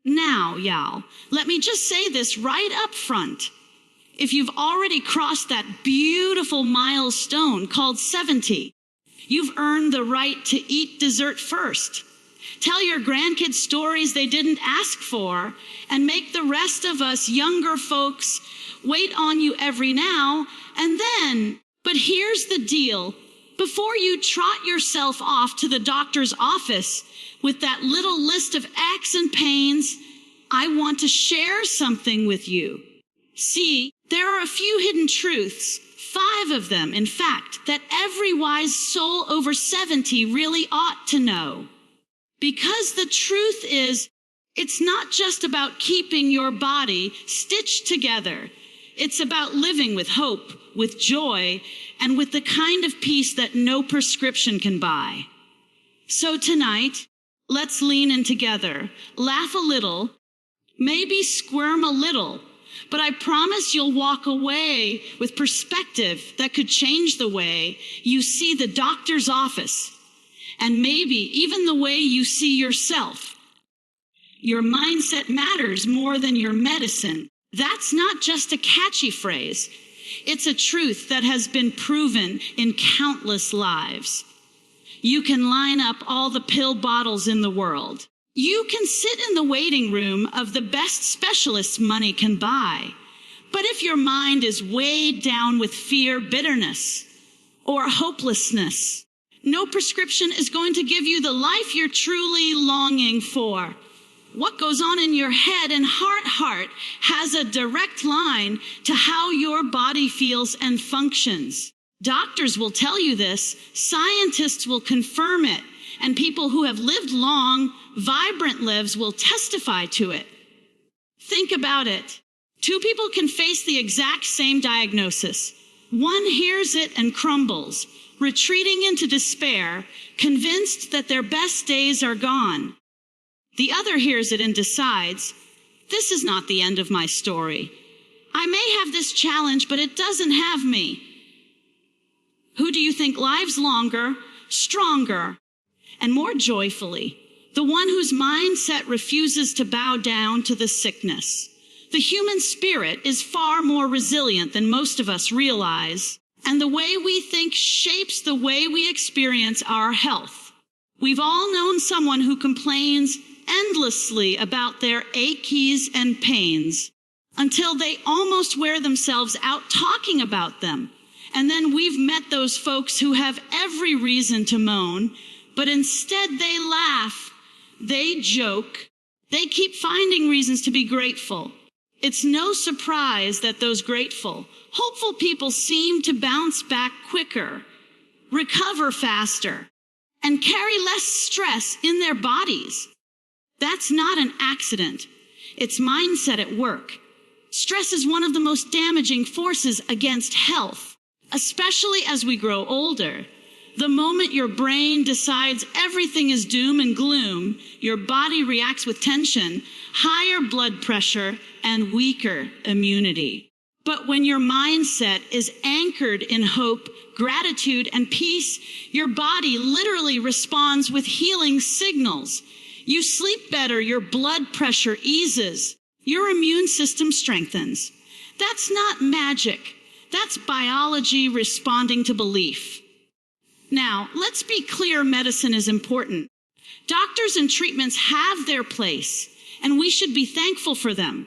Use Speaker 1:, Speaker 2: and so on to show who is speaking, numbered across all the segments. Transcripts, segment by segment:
Speaker 1: Now, y'all, let me just say this right up front. If you've already crossed that beautiful milestone called 70, you've earned the right to eat dessert first. Tell your grandkids stories they didn't ask for, and make the rest of us younger folks wait on you every now and then. But here's the deal. Before you trot yourself off to the doctor's office with that little list of aches and pains, I want to share something with you. See, there are a few hidden truths, 5 of them, in fact, that every wise soul over 70 really ought to know. Because the truth is, it's not just about keeping your body stitched together. It's about living with hope, with joy, and with the kind of peace that no prescription can buy. So tonight, let's lean in together, laugh a little, maybe squirm a little, but I promise you'll walk away with perspective that could change the way you see the doctor's office, and maybe even the way you see yourself. Your mindset matters more than your medicine. That's not just a catchy phrase. It's a truth that has been proven in countless lives. You can line up all the pill bottles in the world. You can sit in the waiting room of the best specialists money can buy. But if your mind is weighed down with fear, bitterness, or hopelessness, no prescription is going to give you the life you're truly longing for. What goes on in your head and heart has a direct line to how your body feels and functions. Doctors will tell you this, scientists will confirm it, and people who have lived long, vibrant lives will testify to it. Think about it. 2 people can face the exact same diagnosis. One hears it and crumbles, retreating into despair, convinced that their best days are gone. The other hears it and decides, this is not the end of my story. I may have this challenge, but it doesn't have me. Who do you think lives longer, stronger, and more joyfully? The one whose mindset refuses to bow down to the sickness. The human spirit is far more resilient than most of us realize, and the way we think shapes the way we experience our health. We've all known someone who complains endlessly about their aches and pains until they almost wear themselves out talking about them. And then we've met those folks who have every reason to moan, but instead they laugh, they joke, they keep finding reasons to be grateful. It's no surprise that those grateful, hopeful people seem to bounce back quicker, recover faster, and carry less stress in their bodies. That's not an accident. It's mindset at work. Stress is one of the most damaging forces against health, especially as we grow older. The moment your brain decides everything is doom and gloom, your body reacts with tension, higher blood pressure, and weaker immunity. But when your mindset is anchored in hope, gratitude, and peace, your body literally responds with healing signals. You sleep better, your blood pressure eases, your immune system strengthens. That's not magic. That's biology responding to belief. Now, let's be clear, medicine is important. Doctors and treatments have their place, and we should be thankful for them.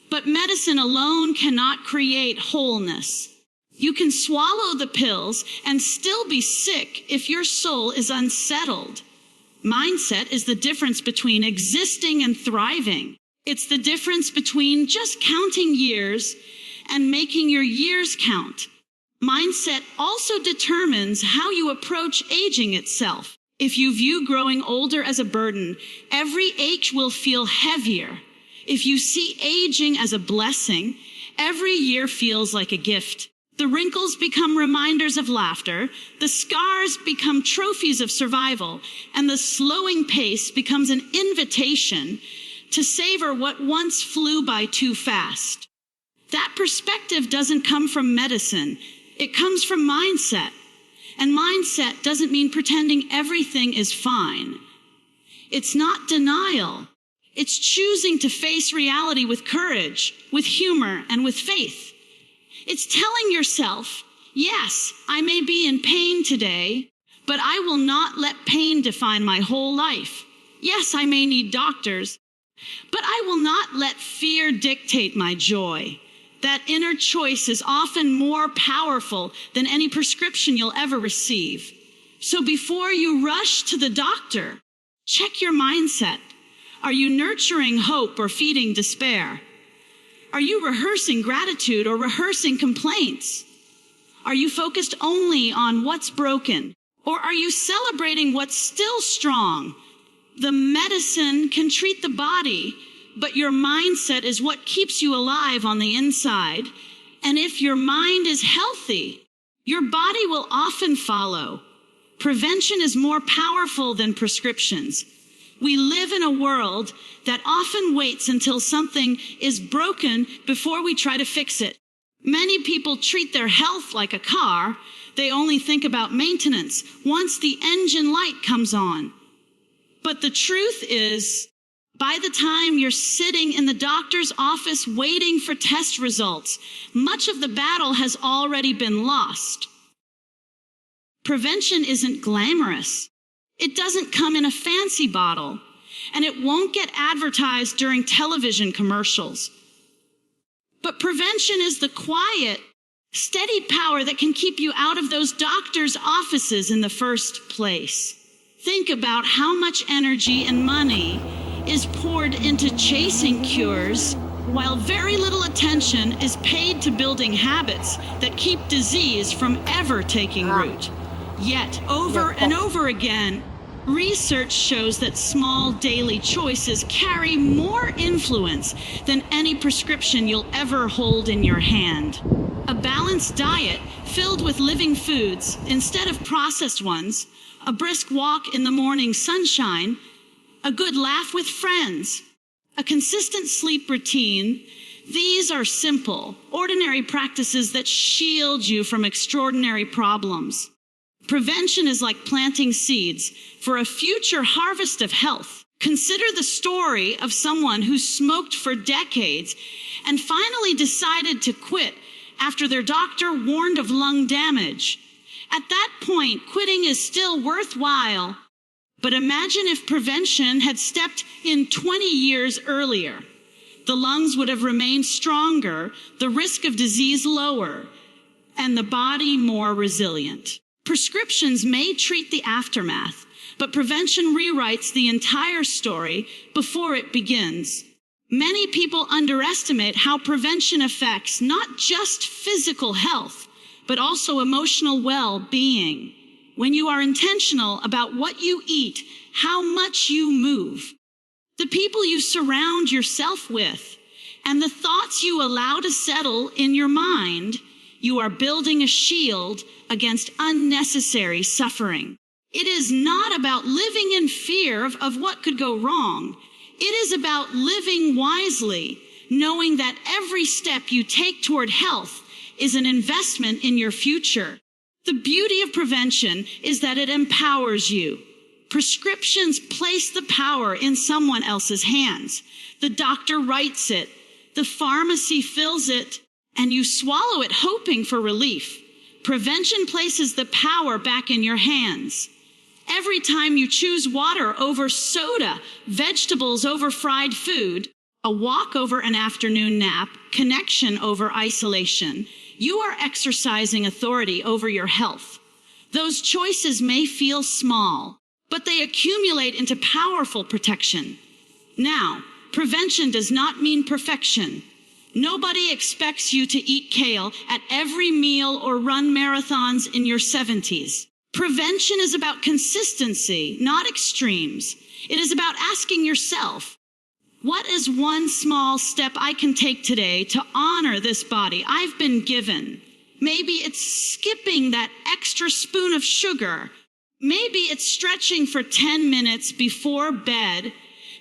Speaker 1: But medicine alone cannot create wholeness. You can swallow the pills and still be sick if your soul is unsettled. Mindset is the difference between existing and thriving. It's the difference between just counting years and making your years count. Mindset also determines how you approach aging itself. If you view growing older as a burden, every ache will feel heavier. If you see aging as a blessing, every year feels like a gift. The wrinkles become reminders of laughter, the scars become trophies of survival, and the slowing pace becomes an invitation to savor what once flew by too fast. That perspective doesn't come from medicine. It comes from mindset. And mindset doesn't mean pretending everything is fine. It's not denial. It's choosing to face reality with courage, with humor, and with faith. It's telling yourself, yes, I may be in pain today, but I will not let pain define my whole life. Yes, I may need doctors, but I will not let fear dictate my joy. That inner choice is often more powerful than any prescription you'll ever receive. So before you rush to the doctor, check your mindset. Are you nurturing hope or feeding despair? Are you rehearsing gratitude or rehearsing complaints? Are you focused only on what's broken? Or are you celebrating what's still strong? The medicine can treat the body, but your mindset is what keeps you alive on the inside. And if your mind is healthy, your body will often follow. Prevention is more powerful than prescriptions. We live in a world that often waits until something is broken before we try to fix it. Many people treat their health like a car. They only think about maintenance once the engine light comes on. But the truth is, by the time you're sitting in the doctor's office waiting for test results, much of the battle has already been lost. Prevention isn't glamorous. It doesn't come in a fancy bottle, and it won't get advertised during television commercials. But prevention is the quiet, steady power that can keep you out of those doctors' offices in the first place. Think about how much energy and money is poured into chasing cures, while very little attention is paid to building habits that keep disease from ever taking root. Yet, over and over again, research shows that small daily choices carry more influence than any prescription you'll ever hold in your hand. A balanced diet filled with living foods instead of processed ones, a brisk walk in the morning sunshine, a good laugh with friends, a consistent sleep routine. These are simple, ordinary practices that shield you from extraordinary problems. Prevention is like planting seeds for a future harvest of health. Consider the story of someone who smoked for decades and finally decided to quit after their doctor warned of lung damage. At that point, quitting is still worthwhile. But imagine if prevention had stepped in 20 years earlier. The lungs would have remained stronger, the risk of disease lower, and the body more resilient. Prescriptions may treat the aftermath, but prevention rewrites the entire story before it begins. Many people underestimate how prevention affects not just physical health, but also emotional well-being. When you are intentional about what you eat, how much you move, the people you surround yourself with, and the thoughts you allow to settle in your mind, you are building a shield against unnecessary suffering. It is not about living in fear of what could go wrong. It is about living wisely, knowing that every step you take toward health is an investment in your future. The beauty of prevention is that it empowers you. Prescriptions place the power in someone else's hands. The doctor writes it, the pharmacy fills it, and you swallow it hoping for relief. Prevention places the power back in your hands. Every time you choose water over soda, vegetables over fried food, a walk over an afternoon nap, connection over isolation, you are exercising authority over your health. Those choices may feel small, but they accumulate into powerful protection. Now, prevention does not mean perfection. Nobody expects you to eat kale at every meal or run marathons in your 70s. Prevention is about consistency, not extremes. It is about asking yourself, what is one small step I can take today to honor this body I've been given? Maybe it's skipping that extra spoon of sugar. Maybe it's stretching for 10 minutes before bed.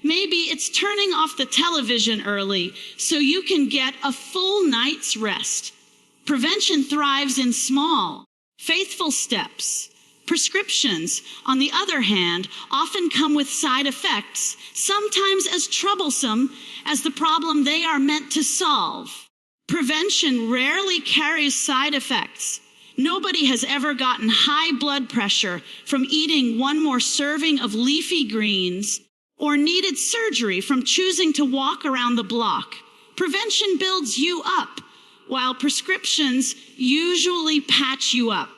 Speaker 1: Maybe it's turning off the television early so you can get a full night's rest. Prevention thrives in small, faithful steps. Prescriptions, on the other hand, often come with side effects, sometimes as troublesome as the problem they are meant to solve. Prevention rarely carries side effects. Nobody has ever gotten high blood pressure from eating one more serving of leafy greens or needed surgery from choosing to walk around the block. Prevention builds you up, while prescriptions usually patch you up.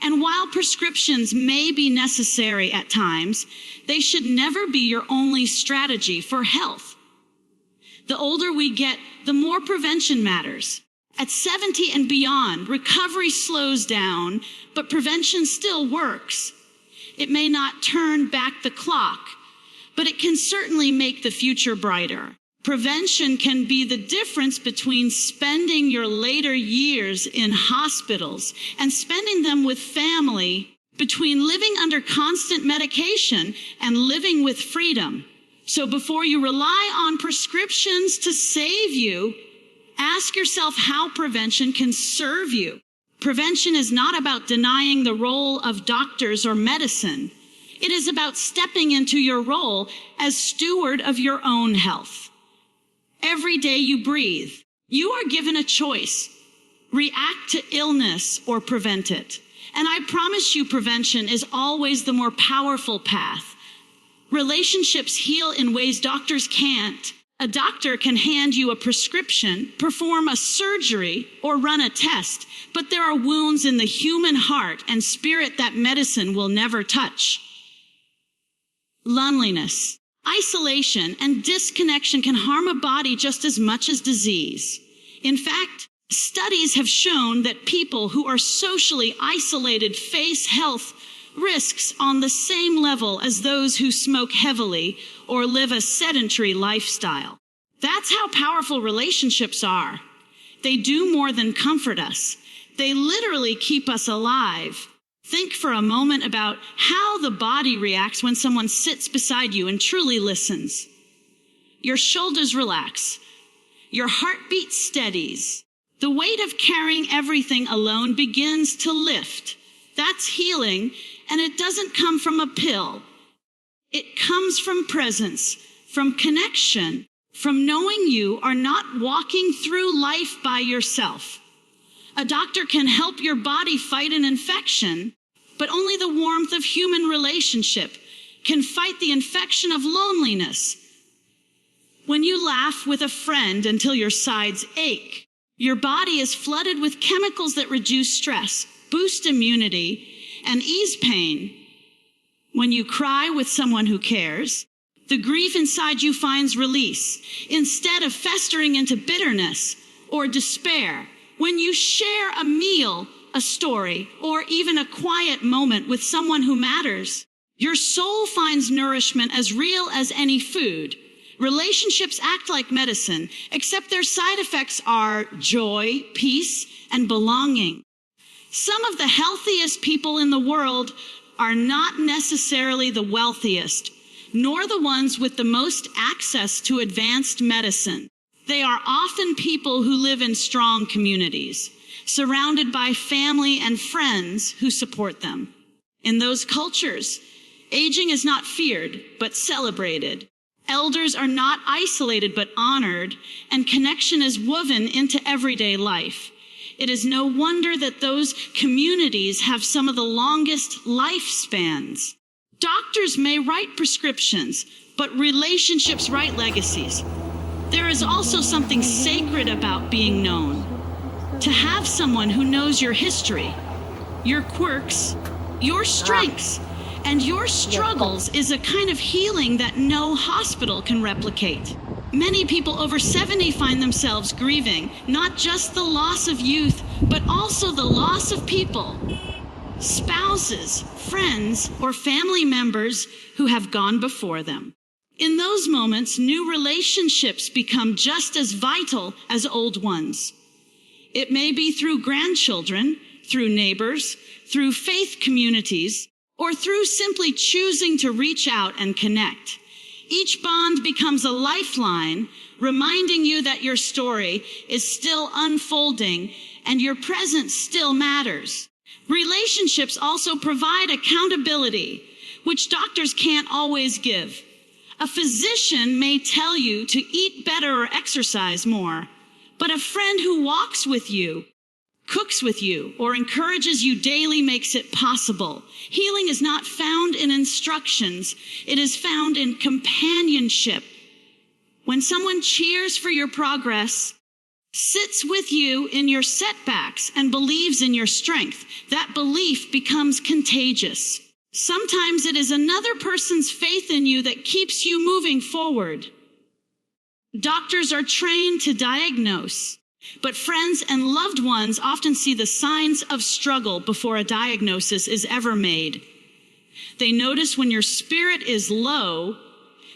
Speaker 1: And while prescriptions may be necessary at times, they should never be your only strategy for health. The older we get, the more prevention matters. At 70 and beyond, recovery slows down, but prevention still works. It may not turn back the clock, but it can certainly make the future brighter. Prevention can be the difference between spending your later years in hospitals and spending them with family, between living under constant medication and living with freedom. So before you rely on prescriptions to save you, ask yourself how prevention can serve you. Prevention is not about denying the role of doctors or medicine. It is about stepping into your role as steward of your own health. Every day you breathe, you are given a choice: react to illness or prevent it. And I promise you, prevention is always the more powerful path. Relationships heal in ways doctors can't. A doctor can hand you a prescription, perform a surgery, or run a test, but there are wounds in the human heart and spirit that medicine will never touch. Loneliness, isolation, and disconnection can harm a body just as much as disease. In fact, studies have shown that people who are socially isolated face health risks on the same level as those who smoke heavily or live a sedentary lifestyle. That's how powerful relationships are. They do more than comfort us. They literally keep us alive. Think for a moment about how the body reacts when someone sits beside you and truly listens. Your shoulders relax. Your heartbeat steadies. The weight of carrying everything alone begins to lift. That's healing, and it doesn't come from a pill. It comes from presence, from connection, from knowing you are not walking through life by yourself. A doctor can help your body fight an infection, but only the warmth of human relationship can fight the infection of loneliness. When you laugh with a friend until your sides ache, your body is flooded with chemicals that reduce stress, boost immunity, and ease pain. When you cry with someone who cares, the grief inside you finds release, instead of festering into bitterness or despair. When you share a meal, a story, or even a quiet moment with someone who matters, your soul finds nourishment as real as any food. Relationships act like medicine, except their side effects are joy, peace, and belonging. Some of the healthiest people in the world are not necessarily the wealthiest, nor the ones with the most access to advanced medicine. They are often people who live in strong communities, surrounded by family and friends who support them. In those cultures, aging is not feared, but celebrated. Elders are not isolated, but honored, and connection is woven into everyday life. It is no wonder that those communities have some of the longest lifespans. Doctors may write prescriptions, but relationships write legacies. There is also something sacred about being known. To have someone who knows your history, your quirks, your strengths, and your struggles is a kind of healing that no hospital can replicate. Many people over 70 find themselves grieving not just the loss of youth, but also the loss of people, spouses, friends, or family members who have gone before them. In those moments, new relationships become just as vital as old ones. It may be through grandchildren, through neighbors, through faith communities, or through simply choosing to reach out and connect. Each bond becomes a lifeline, reminding you that your story is still unfolding and your presence still matters. Relationships also provide accountability, which doctors can't always give. A physician may tell you to eat better or exercise more, but a friend who walks with you, cooks with you, or encourages you daily makes it possible. Healing is not found in instructions. It is found in companionship. When someone cheers for your progress, sits with you in your setbacks, and believes in your strength, that belief becomes contagious. Sometimes it is another person's faith in you that keeps you moving forward. Doctors are trained to diagnose, but friends and loved ones often see the signs of struggle before a diagnosis is ever made. They notice when your spirit is low,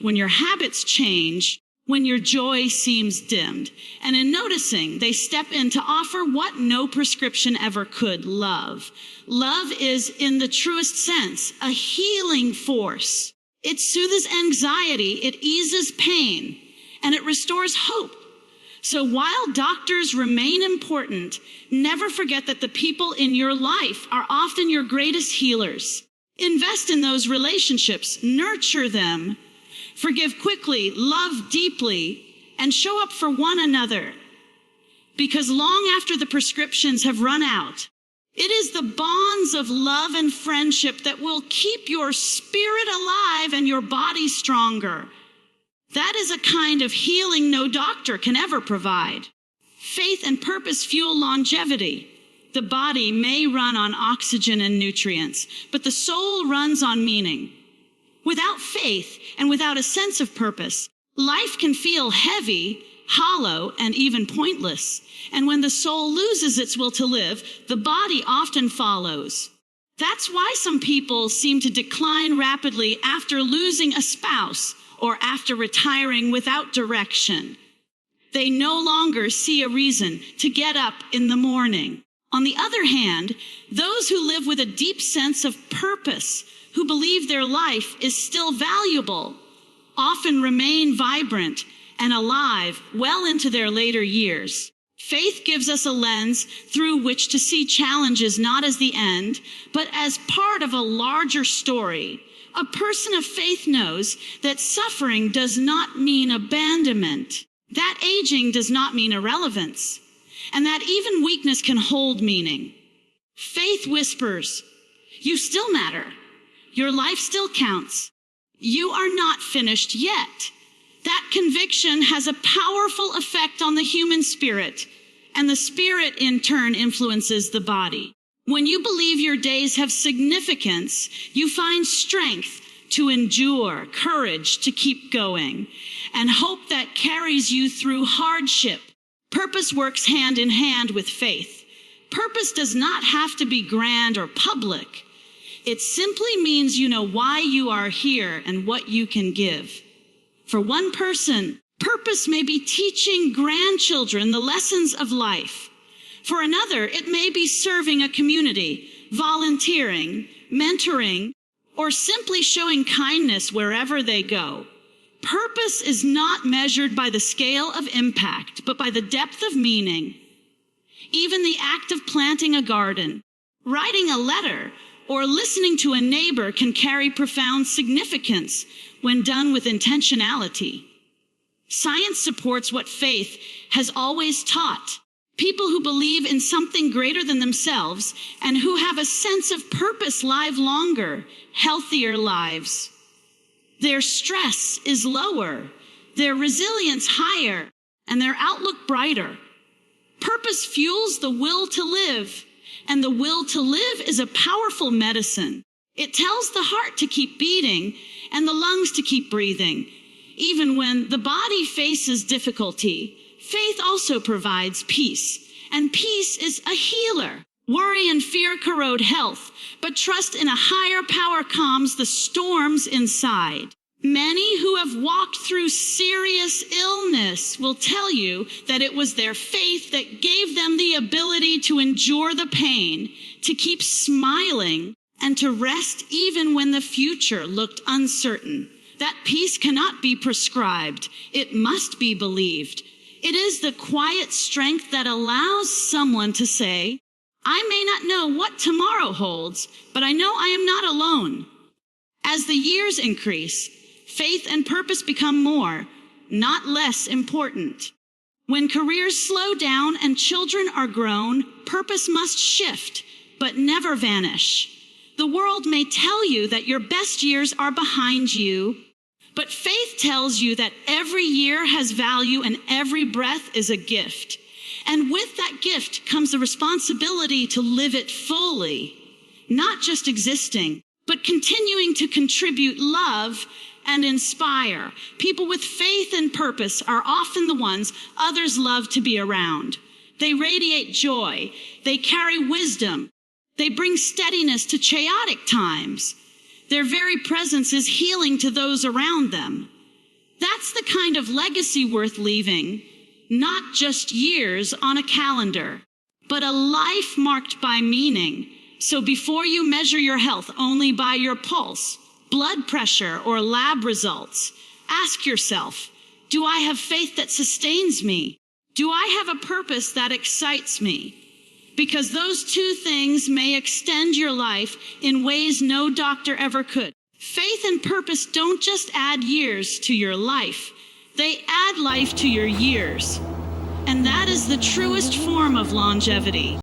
Speaker 1: when your habits change, when your joy seems dimmed. And in noticing, they step in to offer what no prescription ever could: love. Love is, in the truest sense, a healing force. It soothes anxiety, it eases pain, and it restores hope. So while doctors remain important, never forget that the people in your life are often your greatest healers. Invest in those relationships, nurture them, forgive quickly, love deeply, and show up for one another. Because long after the prescriptions have run out, it is the bonds of love and friendship that will keep your spirit alive and your body stronger. That is a kind of healing no doctor can ever provide. Faith and purpose fuel longevity. The body may run on oxygen and nutrients, but the soul runs on meaning. Without faith and without a sense of purpose, life can feel heavy, hollow, and even pointless. And when the soul loses its will to live, the body often follows. That's why some people seem to decline rapidly after losing a spouse or after retiring without direction. They no longer see a reason to get up in the morning. On the other hand, those who live with a deep sense of purpose, who believe their life is still valuable, often remain vibrant and alive well into their later years. Faith gives us a lens through which to see challenges not as the end, but as part of a larger story. A person of faith knows that suffering does not mean abandonment, that aging does not mean irrelevance, and that even weakness can hold meaning. Faith whispers, you still matter. Your life still counts. You are not finished yet. That conviction has a powerful effect on the human spirit, and the spirit in turn influences the body. When you believe your days have significance, you find strength to endure, courage to keep going, and hope that carries you through hardship. Purpose works hand in hand with faith. Purpose does not have to be grand or public. It simply means you know why you are here and what you can give. For one person, purpose may be teaching grandchildren the lessons of life. For another, it may be serving a community, volunteering, mentoring, or simply showing kindness wherever they go. Purpose is not measured by the scale of impact, but by the depth of meaning. Even the act of planting a garden, writing a letter, or listening to a neighbor can carry profound significance when done with intentionality. Science supports what faith has always taught. People who believe in something greater than themselves and who have a sense of purpose live longer, healthier lives. Their stress is lower, their resilience higher, and their outlook brighter. Purpose fuels the will to live, and the will to live is a powerful medicine. It tells the heart to keep beating and the lungs to keep breathing. Even when the body faces difficulty, faith also provides peace, and peace is a healer. Worry and fear corrode health, but trust in a higher power calms the storms inside. Many who have walked through serious illness will tell you that it was their faith that gave them the ability to endure the pain, to keep smiling, and to rest even when the future looked uncertain. That peace cannot be prescribed. It must be believed. It is the quiet strength that allows someone to say, I may not know what tomorrow holds, but I know I am not alone. As the years increase, faith and purpose become more, not less important. When careers slow down and children are grown, purpose must shift, but never vanish. The world may tell you that your best years are behind you, but faith tells you that every year has value and every breath is a gift. And with that gift comes the responsibility to live it fully, not just existing, but continuing to contribute love and inspire. People with faith and purpose are often the ones others love to be around. They radiate joy. They carry wisdom. They bring steadiness to chaotic times. Their very presence is healing to those around them. That's the kind of legacy worth leaving, not just years on a calendar, but a life marked by meaning. So before you measure your health only by your pulse, blood pressure, or lab results, ask yourself, do I have faith that sustains me? Do I have a purpose that excites me? Because those two things may extend your life in ways no doctor ever could. Faith and purpose don't just add years to your life, they add life to your years. And that is the truest form of longevity.